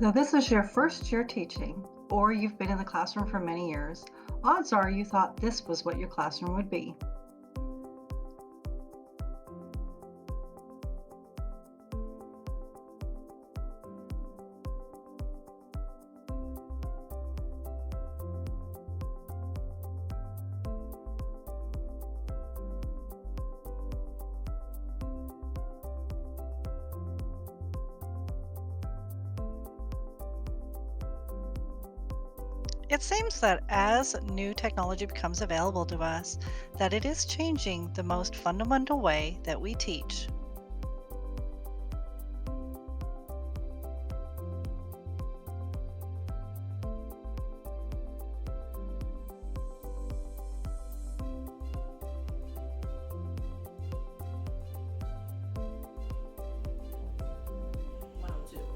Whether this is your first year teaching or you've been in the classroom for many years, odds are you thought this was what your classroom would be. It seems that as new technology becomes available to us, that it is changing the most fundamental way that we teach.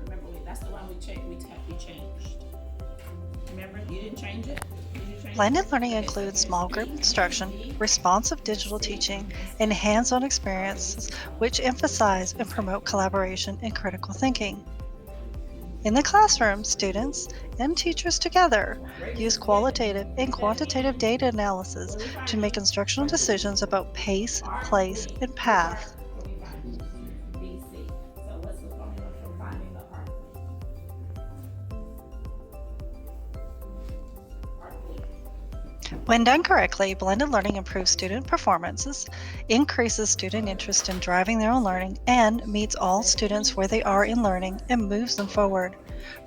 Remember, that's the one we changed. Remember, you didn't change it? Did you change Blended it? learning Okay, so includes there's small D group and instruction, D responsive digital teaching, and hands-on experiences which emphasize and promote collaboration and critical thinking. In the classroom, students and teachers together use qualitative and quantitative data analysis to make instructional decisions about pace, place, and path. What we find? BC. So what's the formula for finding the arc? When done correctly, blended learning improves student performances, increases student interest in driving their own learning, and meets all students where they are in learning and moves them forward.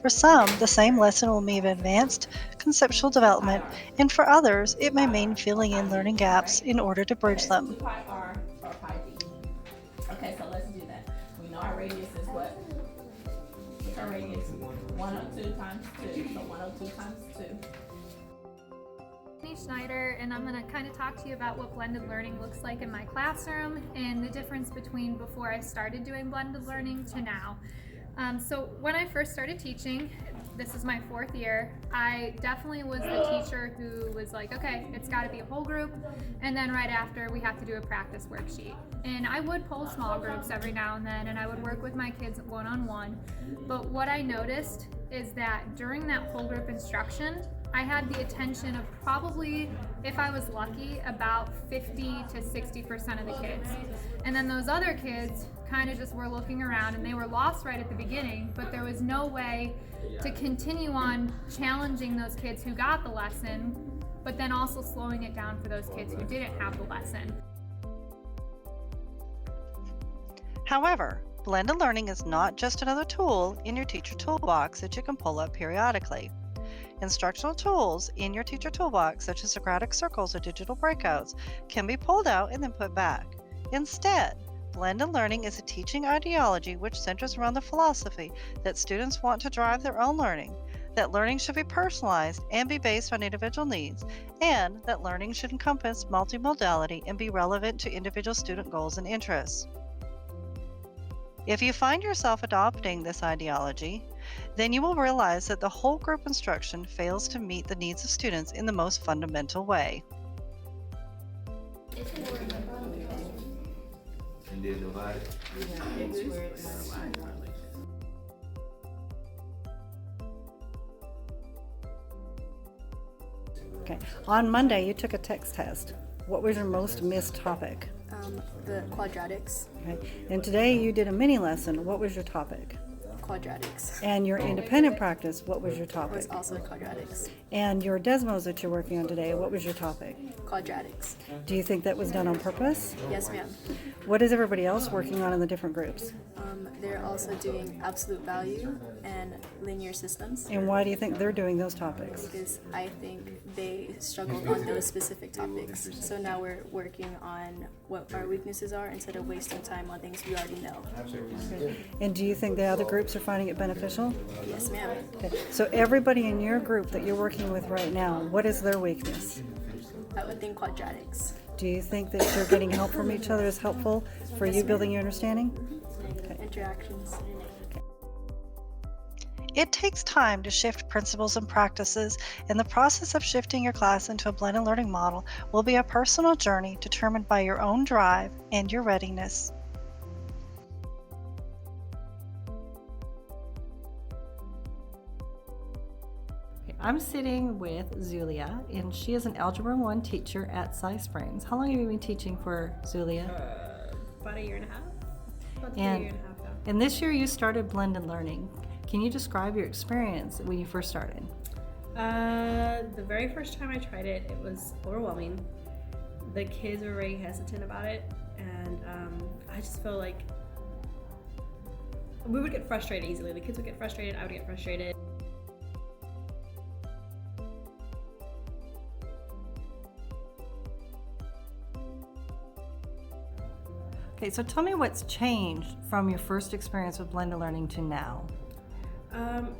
For some, the same lesson will mean advanced conceptual development, and for others, it may mean filling in learning gaps in order to bridge Okay, so them. 2 pi r or pi d. Okay, so let's do that. We know our radius is what? What's our radius? 102 times 2. So 102 times 2. Jenny Schneider, and I'm going to kind of talk to you about what blended learning looks like in my classroom and the difference between before I started doing blended learning to now. So when I first started teaching, this is my 4th year, I definitely was the teacher who was like, okay, it's got to be a whole group, and then right after we have to do a practice worksheet. And I would pull small groups every now and then, and I would work with my kids one-on-one. But what I noticed is that during that whole group instruction, I had the attention of probably, if I was lucky, about 50 to 60% of the kids. And then those other kids kind of just were looking around and they were lost right at the beginning, but there was no way to continue on challenging those kids who got the lesson, but then also slowing it down for those kids who didn't have the lesson. However, blended learning is not just another tool in your teacher toolbox that you can pull up periodically. Instructional tools in your teacher toolbox, such as Socratic circles or digital breakouts, can be pulled out and then put back. Instead, blended learning is a teaching ideology which centers around the philosophy that students want to drive their own learning, that learning should be personalized and be based on individual needs, and that learning should encompass multimodality and be relevant to individual student goals and interests. If you find yourself adopting this ideology, then you will realize that the whole group instruction fails to meet the needs of students in the most fundamental way. And then divided. Okay. On Monday, you took a text test. What was your most missed topic? The quadratics. Okay. And today you did a mini lesson. What was your topic? Quadratics. And your independent practice, what was your Was topic? also quadratics. And your desmos that you're working on today, what was your topic? Quadratics. Do you think that was done on purpose? Yes, ma'am. What is everybody else working on in the different groups? They're also doing absolute value and linear systems And why do you think they're doing those topics? because I think they struggled on those specific topics. So now we're working on what our weaknesses are instead of wasting time on things we already know. And do you think the other groups are finding it beneficial? Yes, ma'am. Okay. So everybody in your group that you're working with right now, what is their weakness? I would think quadratics. Do you think that you're getting help from each other is helpful for you building your understanding? Interactions. It takes time to shift principles and practices, and the process of shifting your class into a blended learning model will be a personal journey determined by your own drive and your readiness. I'm sitting with Zulia, and she is an Algebra 1 teacher at Cy Springs. How long have you been teaching for, Zulia? About a year and a half. About a And- year and a half now. And this year you started blended learning. Can you describe your experience when you first started? The very first time I tried it, it was overwhelming. The kids were very hesitant about it, and I just felt like we would get frustrated easily. The kids would get frustrated, I would get frustrated. Okay, so tell me what's changed from your first experience with blended learning to now.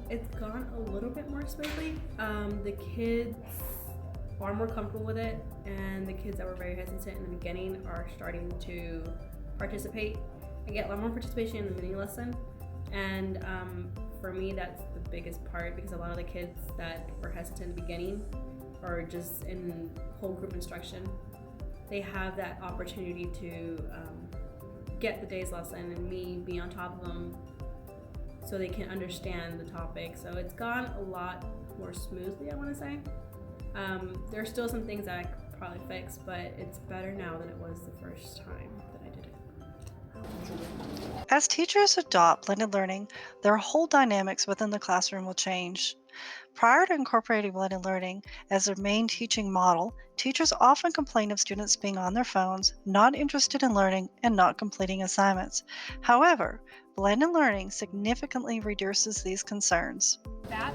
It's gone a little bit more smoothly. The kids are more comfortable with it, and the kids that were very hesitant in the beginning are starting to participate. I get a lot more participation in the mini lesson, and for me that's the biggest part, because a lot of the kids that were hesitant in the beginning or just in whole group instruction, they have that opportunity to get the day's lesson and me be on top of them so they can understand the topic. So it's gone a lot more smoothly, I want to say. There's still some things that I could probably fix, but it's better now than it was the first time that I did it. As teachers adopt blended learning, their whole dynamics within the classroom will change. Prior to incorporating blended learning as their main teaching model, teachers often complain of students being on their phones, not interested in learning, and not completing assignments. However, blended learning significantly reduces these concerns. That.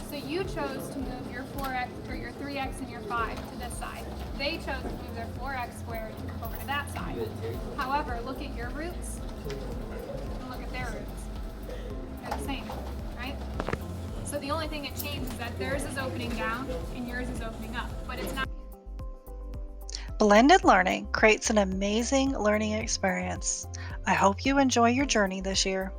So you chose to move your 4x or your 3x and your 5 to this side. They chose to move their 4x squared over to that side. However, look at your roots and look at their roots. They're the same, right? So the only thing that changed is that theirs is opening down and yours is opening up, but it's not. Blended learning creates an amazing learning experience. I hope you enjoy your journey this year.